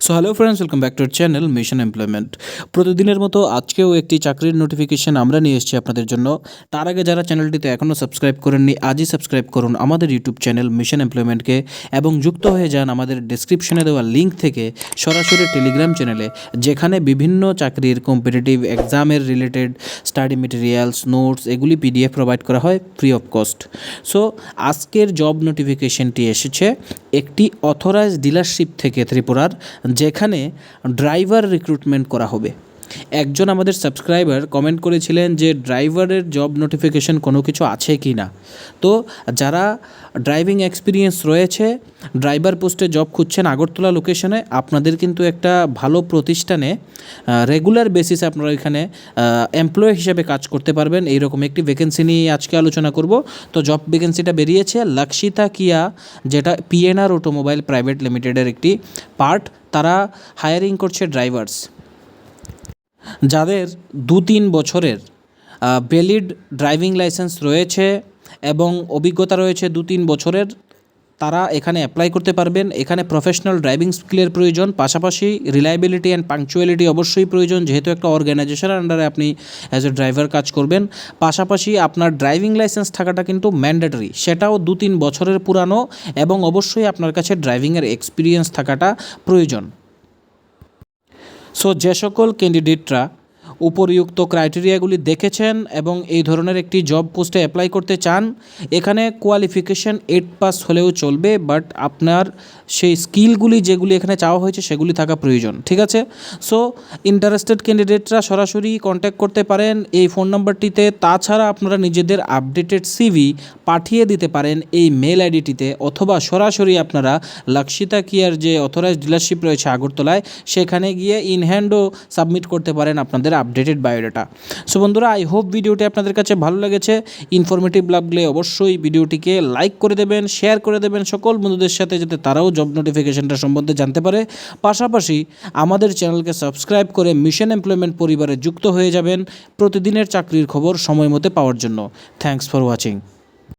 So hello friends, welcome back to our channel mission employment. প্রতিদিনের মতো আজকেও একটি চাকরির নোটিফিকেশন আমরা নিয়ে এসেছি আপনাদের জন্য। তার আগে যারা চ্যানেলটিতে এখনও সাবস্ক্রাইব করেননি, আজই সাবস্ক্রাইব করুন আমাদের ইউটিউব চ্যানেল মিশন এমপ্লয়মেন্টকে এবং যুক্ত হয়ে যান আমাদের ডেসক্রিপশনে দেওয়া লিঙ্ক থেকে সরাসরি টেলিগ্রাম চ্যানেলে, যেখানে বিভিন্ন চাকরির কম্পিটিটিভ এক্সামের রিলেটেড স্টাডি মেটেরিয়ালস, নোটস এগুলি পিডিএফ প্রোভাইড করা হয় ফ্রি অফ কস্ট। সো আজকের জব নোটিফিকেশনটি এসেছে একটি অথরাইজড ডিলারশিপ থেকে ত্রিপুরার, যেখানে ড্রাইভার রিক্রুটমেন্ট করা হবে। একজন আমাদের সাবস্ক্রাইবার কমেন্ট করেছিলেন যে ড্রাইভারের জব নোটিফিকেশন কোনো কিছু আছে কি না। তো যারা ড্রাইভিং এক্সপিরিয়েন্স রয়েছে, ড্রাইভার পোস্টে জব খুঁজছেন আগরতলা লোকেশনে, আপনাদের কিন্তু একটা ভালো প্রতিষ্ঠানে রেগুলার বেসিসে আপনারা এখানে এমপ্লয়ি হিসেবে কাজ করতে পারবেন। এইরকম একটি ভ্যাকেন্সি নিয়ে আজকে আলোচনা করব। তো জব ভ্যাকেন্সিটা বেরিয়েছে লক্ষিতা কিয়া, যেটা পিএনআর অটোমোবাইল প্রাইভেট লিমিটেডের একটি পার্ট। তারা হায়ারিং করছে ড্রাইভার্স যাদের 2-3 বছরের ভ্যালিড ড্রাইভিং লাইসেন্স রয়েছে এবং অভিজ্ঞতা রয়েছে 2-3 বছরের। তারা এখানে অ্যাপ্লাই করতে পারবেন। এখানে প্রফেশনাল ড্রাইভিং স্কিলের প্রয়োজন, পাশাপাশি রিলায়েবিলিটি অ্যান্ড পাংচুয়ালিটি অবশ্যই প্রয়োজন, যেহেতু একটা অর্গানাইজেশনের আন্ডারে আপনি অ্যাজ এ ড্রাইভার কাজ করবেন। পাশাপাশি আপনার ড্রাইভিং লাইসেন্স থাকাটা কিন্তু ম্যান্ডেটরি, সেটাও 2-3 বছরের পুরানো, এবং অবশ্যই আপনার কাছে ড্রাইভিংয়ের এক্সপিরিয়েন্স থাকাটা প্রয়োজন। সো যে সকল ক্যান্ডিডেটরা উপরিউক্ত ক্রাইটেরিয়াগুলি দেখেছেন এবং এই ধরনের একটি জব পোস্টে অ্যাপ্লাই করতে চান, এখানে কোয়ালিফিকেশান 8 পাস হলেও চলবে, বাট আপনার সেই স্কিলগুলি যেগুলি এখানে চাওয়া হয়েছে সেগুলি থাকা প্রয়োজন। ঠিক আছে? সো ইন্টারেস্টেড ক্যান্ডিডেটরা সরাসরি কন্ট্যাক্ট করতে পারেন এই ফোন নাম্বারটিতে। তাছাড়া আপনারা নিজেদের আপডেটেড সিভি পাঠিয়ে দিতে পারেন এই মেল আইডিটিতে, অথবা সরাসরি আপনারা লক্ষিতা কিয়ার যে অথরাইজড ডিলারশিপ রয়েছে আগরতলায়, সেখানে গিয়ে ইন হ্যান্ডও সাবমিট করতে পারেন আপনাদের আপডেটেড বায়োডাটা। সো বন্ধুরা, আই হোপ ভিডিওটি আপনাদের কাছে ভালো লেগেছে। ইনফরমেটিভ লাগলে অবশ্যই ভিডিওটিকে লাইক করে দেবেন, শেয়ার করে দেবেন সকল বন্ধুদের সাথে, যাতে তারাও জব নোটিফিকেশনটা সম্বন্ধে জানতে পারে। পাশাপাশি আমাদের চ্যানেলকে সাবস্ক্রাইব করে মিশন এমপ্লয়মেন্ট পরিবারে যুক্ত হয়ে যাবেন প্রতিদিনের চাকরির খবর সময় মতো পাওয়ার জন্য। Thanks for watching.